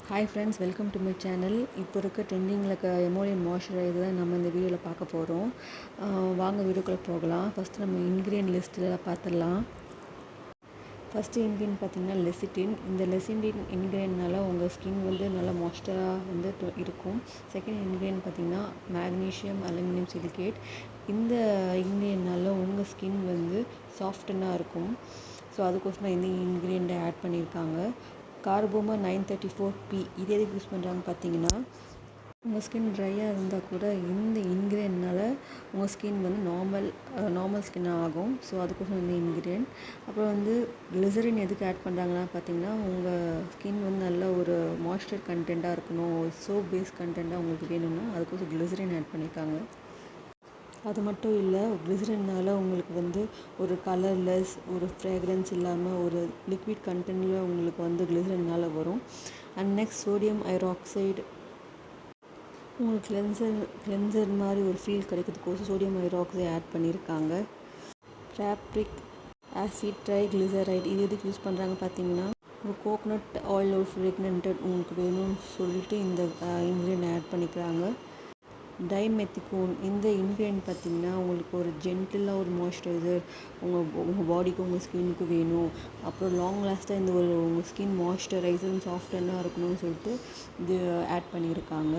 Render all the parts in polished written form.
Hi friends, welcome to my channel. இப்போ இருக்க ட்ரெண்டிங்கில் இருக்க எமோலியன் மாய்ஸ்சரைசர் தான் நம்ம இந்த வீடியோவில் பார்க்க போகிறோம். வாங்க வீடியோக்குள்ளே போகலாம். ஃபஸ்ட்டு நம்ம இன்க்ரீடியன்ட் லிஸ்ட்டில் பார்த்துடலாம். ஃபஸ்ட்டு இன்க்ரீடியன்ட் பார்த்திங்கன்னா லெசிட்டின். இந்த லெசிட்டின் இன்க்ரீடியன்ட்னால உங்கள் ஸ்கின் வந்து நல்லா மாய்ஸ்சராக வந்து இருக்கும். செகண்ட் இன்க்ரீடியன்ட் பார்த்திங்கன்னா மேக்னீஷியம் அலுமினியம் சிலிகேட். இந்த இன்க்ரீடியன்ட்னால உங்கள் ஸ்கின் வந்து சாஃப்டனாக இருக்கும். ஸோ அதுக்கோசரம் இந்த இன்க்ரீடியண்ட்டை ஆட் பண்ணியிருக்காங்க. கார்போமா 934P. இது எதுக்கு யூஸ் பண்ணுறாங்கன்னு பார்த்தீங்கன்னா, உங்கள் ஸ்கின் ட்ரையாக இருந்தால் கூட இந்த இன்க்ரீடியன்ட்னால உங்கள் ஸ்கின் வந்து நார்மல் ஸ்கின் ஆகும். ஸோ அதுக்கோசரம் இந்த இன்க்ரீடியன்ட். அப்புறம் வந்து கிளிசரின் எதுக்கு ஆட் பண்ணுறாங்கன்னா பார்த்தீங்கன்னா, உங்கள் ஸ்கின் வந்து நல்ல ஒரு மாய்ஸ்சர் கண்டென்ட்டாக இருக்கணும், சோப் பேஸ் கண்டென்ட்டாக உங்களுக்கு வேணும்னா அதுக்கோசரம் கிளிசரின் ஆட் பண்ணியிருக்காங்க. அது மட்டும் இல்லை, கிளிசரினால் உங்களுக்கு வந்து ஒரு கலர்லெஸ், ஒரு ஃப்ரேக்ரன்ஸ் இல்லாமல் ஒரு லிக்விட் கண்டென்ட்டில் உங்களுக்கு வந்து கிளிசரினால் வரும். And next sodium hydroxide. உங்களுக்கு கிளென்சர் மாதிரி ஒரு ஃபீல் கிடைக்கிறதுக்கோசம் சோடியம் ஹைட்ராக்சைடு ஆட் பண்ணியிருக்காங்க. ப்ராப்ரிக் ஆசிட் ட்ரைகிளிசரைட். இது எதுக்கு யூஸ் பண்ணுறாங்க பார்த்தீங்கன்னா, ஒரு கோகோனட் ஆயில் ஒரு ஃப்ரேக்னன்டட் உங்களுக்கு வேணும்னு சொல்லிட்டு இந்த இன்க்ரீடியன்ட் ஆட் பண்ணிக்கிறாங்க. டைமெத்திகோன். இந்த இன்க்ரீடியன்ட் பார்த்திங்கன்னா உங்களுக்கு ஒரு ஜென்டிலாக ஒரு மாய்ஸ்சரைசர் உங்கள் பாடிக்கு உங்கள் ஸ்கின்னுக்கு வேணும். அப்புறம் லாங் லாஸ்ட்டாக இந்த ஒரு உங்கள் ஸ்கின் மாய்ஸ்சரைசர் சாஃப்டனாக இருக்கணும்னு சொல்லிட்டு இது ஆட் பண்ணியிருக்காங்க.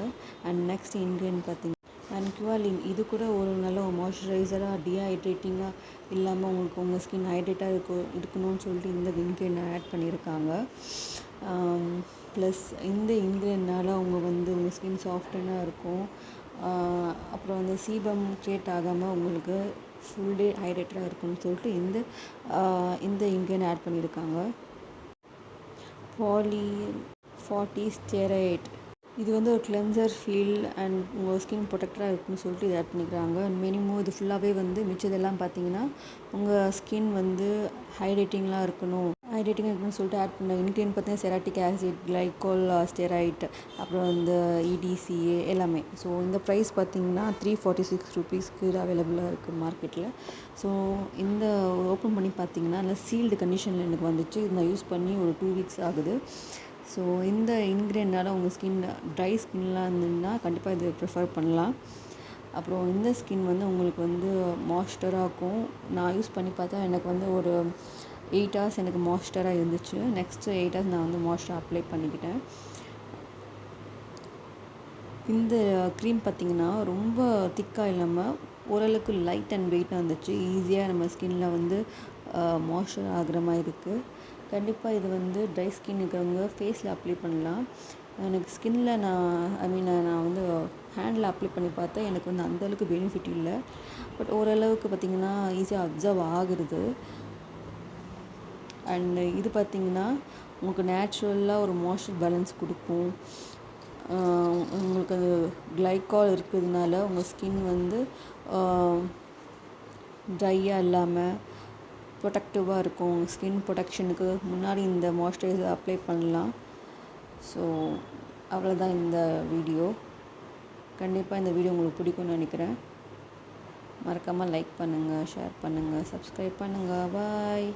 அண்ட் நெக்ஸ்ட் இன்க்ரீடியன்ட் பார்த்திங்கன்னா குவாலின். இது கூட ஒரு நல்ல மாய்ஸ்சரைசராக டீஹைட்ரேட்டிங்காக இல்லாமல் உங்களுக்கு உங்கள் ஸ்கின் ஹைட்ரேட்டாக இருக்கணும்னு சொல்லிட்டு இந்த இன்க்ரீடியன்ட் ஆட் பண்ணியிருக்காங்க. ப்ளஸ் இந்த இன்க்ரீடியன்ட்னால உங்கள் ஸ்கின் சாஃப்டனாக இருக்கும். அப்புறம் வந்து சீபம் க்ரியேட் ஆகாமல் உங்களுக்கு ஃபுல் டே ஹைட்ரேட்டடாக இருக்கும்னு சொல்லிட்டு இந்த இன்க்ரீடியன்ட் ஆட் பண்ணியிருக்காங்க. பாலிஃபாட்டிஸ்டெரைட். இது வந்து ஒரு கிளென்சர் ஃபீல் அண்ட் உங்கள் ஸ்கின் ப்ரொடெக்டராக இருக்குன்னு சொல்லிட்டு இது ஆட் பண்ணிக்கிறாங்க. மினிமம் இது ஃபுல்லாகவே வந்து மிச்சதெல்லாம் பார்த்தீங்கன்னா உங்கள் ஸ்கின் வந்து ஹைட்ரேட்டிங்காக இருக்கணும்னு சொல்லிட்டு ஆட் பண்ண இன்க்ரீடியன்ட் பார்த்தீங்கன்னா செராட்டிக் ஆசிட், கிளைகோல் ஸ்டெரைட், அப்புறம் இந்த EDCA எல்லாமே. ஸோ இந்த ப்ரைஸ் பார்த்தீங்கன்னா 346 ரூபீஸ்க்கு இது அவைலபிளாக இருக்குது மார்க்கெட்டில். ஸோ இந்த ஓப்பன் பண்ணி பார்த்தீங்கன்னா நல்லா சீல்டு கண்டிஷனில் எனக்கு வந்துச்சு. இது நான் யூஸ் பண்ணி ஒரு 2 வீக்ஸ் ஆகுது. ஸோ இந்த இன்க்ரீடியன்ட்னால உங்கள் ஸ்கின் ட்ரை ஸ்கின்லாம் இருந்ததுன்னா கண்டிப்பாக இது ப்ரிஃபர் பண்ணலாம். அப்புறம் இந்த ஸ்கின் வந்து உங்களுக்கு வந்து மாய்ஸ்சராக இருக்கும். நான் யூஸ் பண்ணி பார்த்தா எனக்கு வந்து ஒரு 8 hours எனக்கு மாய்ஸ்சராக இருந்துச்சு. நெக்ஸ்ட்டு 8 hours நான் வந்து மாய்ஸ்சர் அப்ளை பண்ணிக்கிட்டேன். இந்த க்ரீம் பார்த்திங்கன்னா ரொம்ப திக்காக இல்லாமல் ஓரளவுக்கு லைட் அண்ட் வெயிட்டாக இருந்துச்சு. ஈஸியாக நம்ம ஸ்கின்னில் வந்து மாய்ஸ்சர் ஆகிற மாதிரி இருக்குது. கண்டிப்பாக இது வந்து ட்ரை ஸ்கின் இருக்கிறவங்க ஃபேஸில் அப்ளை பண்ணலாம். எனக்கு ஸ்கின்னில் நான் வந்து ஹேண்டில் அப்ளை பண்ணி பார்த்தேன். எனக்கு வந்து அந்தளவுக்கு பெனிஃபிட் இல்லை. பட் ஓரளவுக்கு பார்த்திங்கன்னா ஈஸியாக அப்சர்வ் ஆகுறது. அண்ட் இது பார்த்திங்கன்னா உங்களுக்கு நேச்சுரலாக ஒரு மாய்ஸ்சர் பேலன்ஸ் கொடுக்கும். உங்களுக்கு அது கிளைகால் இருக்கிறதுனால உங்கள் ஸ்கின் வந்து ட்ரையாக இல்லாமல் ப்ரொடெக்டிவாக இருக்கும். உங்கள் ஸ்கின் ப்ரொடெக்ஷனுக்கு முன்னாடி இந்த மாய்ஸ்சரைசர் அப்ளை பண்ணலாம். ஸோ அவ்வளோதான் இந்த வீடியோ. கண்டிப்பாக இந்த வீடியோ உங்களுக்கு பிடிக்கும்னு நினைக்கிறேன். மறக்காமல் லைக் பண்ணுங்கள், ஷேர் பண்ணுங்கள், சப்ஸ்கிரைப் பண்ணுங்கள். பாய்.